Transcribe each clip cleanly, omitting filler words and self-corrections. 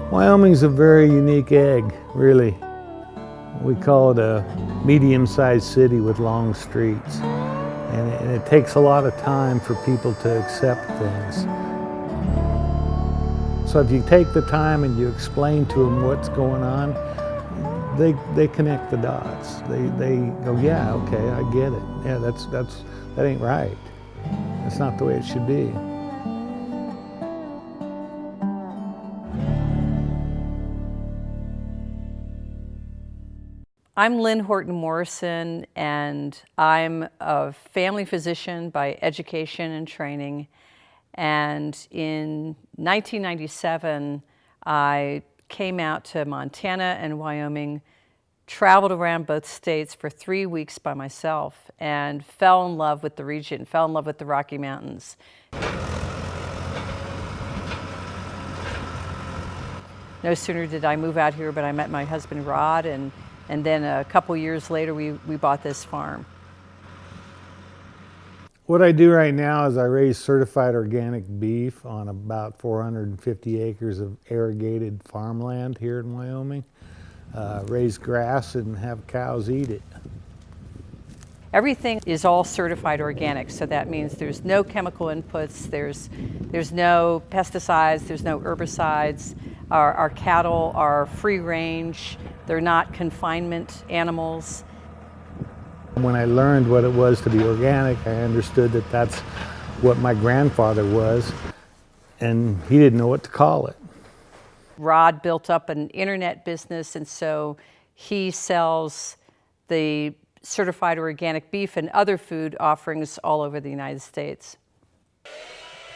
Wyoming's a very unique egg, really. We call it a medium-sized city with long streets. And it takes a lot of time for people to accept things. So if you take the time and you explain to them what's going on, they connect the dots. They go, yeah, okay, I get it. Yeah, that ain't right. That's not the way it should be. I'm Lynn Morrison, and I'm a family physician by education and training. And in 1997, I came out to Montana and Wyoming, traveled around both states for 3 weeks by myself, and fell in love with the region, fell in love with the Rocky Mountains. No sooner did I move out here, but I met my husband Rod, and then a couple years later, we bought this farm. What I do right now is I raise certified organic beef on about 450 acres of irrigated farmland here in Wyoming. Raise grass and have cows eat it. Everything is all certified organic, so that means there's no chemical inputs, there's no pesticides, there's no herbicides. Our cattle are free range, they're not confinement animals. When I learned what it was to be organic, I understood that that's what my grandfather was, and he didn't know what to call it. Rod built up an internet business, and so he sells the certified organic beef and other food offerings all over the United States.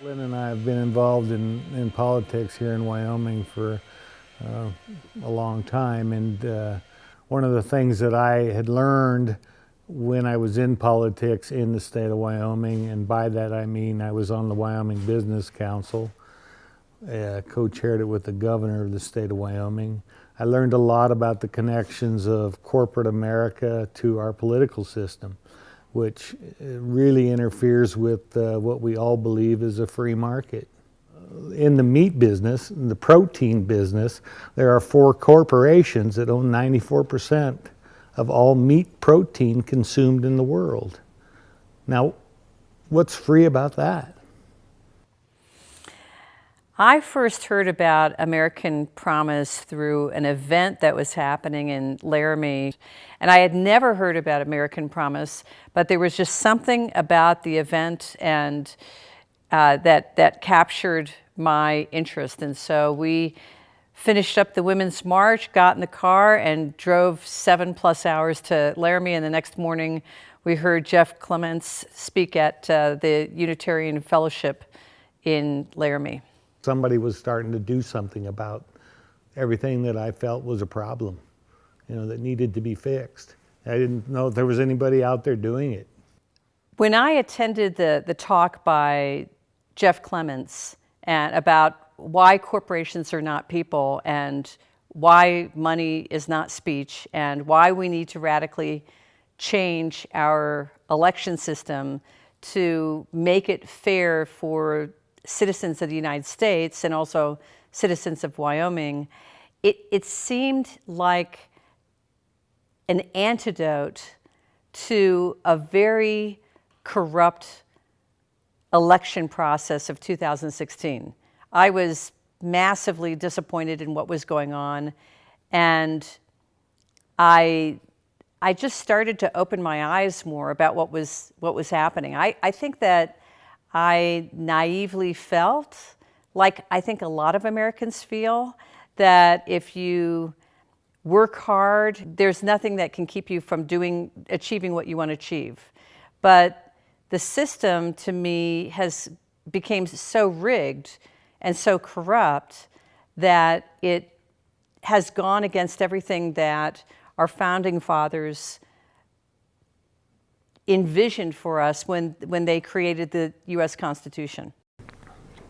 Lynn and I have been involved in politics here in Wyoming for a long time, and one of the things that I had learned when I was in politics in the state of Wyoming, and by that I mean I was on the Wyoming Business Council, co-chaired it with the governor of the state of Wyoming. I learned a lot about the connections of corporate America to our political system, which really interferes with what we all believe is a free market. In the meat business, in the protein business, there are 4 corporations that own 94% of all meat protein consumed in the world. Now, what's free about that? I first heard about American Promise through an event that was happening in Laramie, and I had never heard about American Promise, but there was just something about the event and that captured my interest. And so we finished up the Women's March, got in the car, and drove 7+ hours to Laramie, and the next morning we heard Jeff Clements speak at the Unitarian Fellowship in Laramie. Somebody was starting to do something about everything that I felt was a problem, that needed to be fixed. I didn't know if there was anybody out there doing it. When I attended the talk by Jeff Clements and about why corporations are not people and why money is not speech and why we need to radically change our election system to make it fair for citizens of the United States and also citizens of Wyoming, it seemed like an antidote to a very corrupt election process of 2016. I was massively disappointed in what was going on, and I just started to open my eyes more about what was happening. I think that I naively felt, like I think a lot of Americans feel, that if you work hard, there's nothing that can keep you from achieving what you want to achieve. But the system, to me, became so rigged and so corrupt that it has gone against everything that our founding fathers envisioned for us when they created the U.S. Constitution.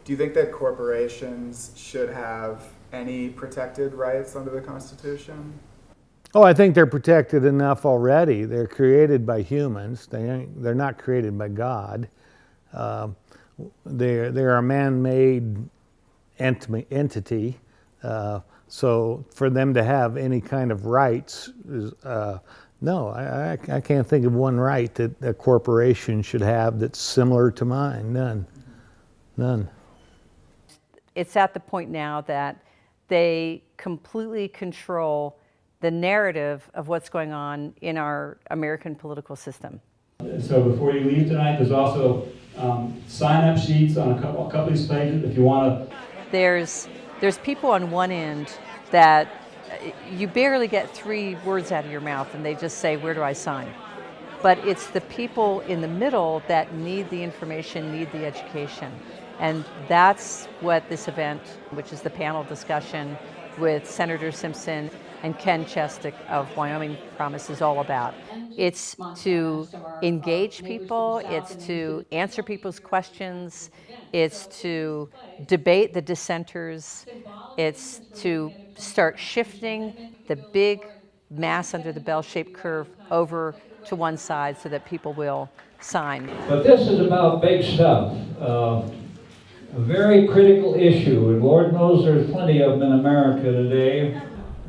Do you think that corporations should have any protected rights under the Constitution? Oh, I think they're protected enough already. They're created by humans. They're not created by God. They're a man-made entity. So for them to have any kind of rights is, no, I can't think of one right that a corporation should have that's similar to mine. None. It's at the point now that they completely control the narrative of what's going on in our American political system. So before you leave tonight, there's also sign-up sheets on a couple of these pages if you want to. There's people on one end that you barely get 3 words out of your mouth and they just say, where do I sign? But it's the people in the middle that need the information, need the education. And that's what this event, which is the panel discussion with Senator Simpson and Ken Chestic of Wyoming Promise, is all about. It's to engage people, it's to answer people's questions, it's to debate the dissenters, it's to start shifting the big mass under the bell-shaped curve over to one side so that people will sign. But this is about big stuff. A very critical issue, and Lord knows there's plenty of them in America today.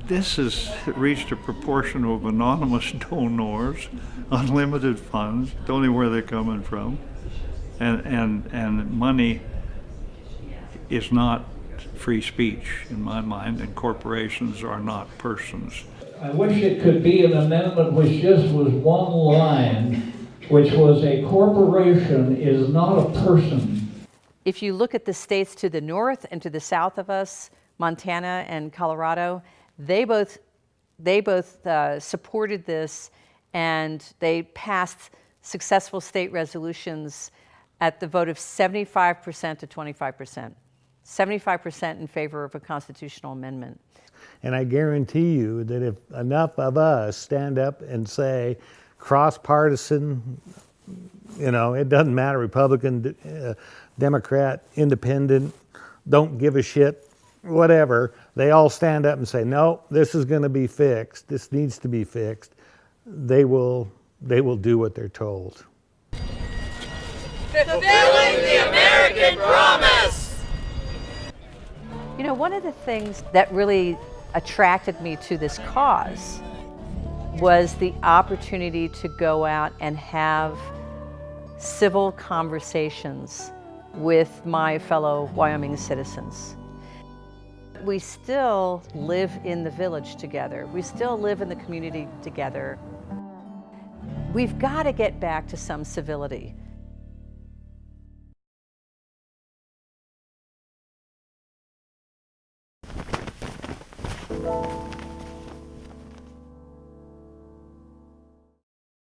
This has reached a proportion of anonymous donors, unlimited funds, don't know where they're coming from, and money is not free speech in my mind, and corporations are not persons. I wish it could be an amendment which just was one line, which was a corporation is not a person. If you look at the states to the north and to the south of us, Montana and Colorado, they both supported this, and they passed successful state resolutions at the vote of 75% to 25%. 75% in favor of a constitutional amendment. And I guarantee you that if enough of us stand up and say, cross-partisan, it doesn't matter, Republican, Democrat, Independent, don't give a shit, whatever, they all stand up and say, no, this is going to be fixed, this needs to be fixed, they will do what they're told. Fulfilling the American promise! One of the things that really attracted me to this cause was the opportunity to go out and have civil conversations with my fellow Wyoming citizens. We still live in the village together. We still live in the community together. We've got to get back to some civility.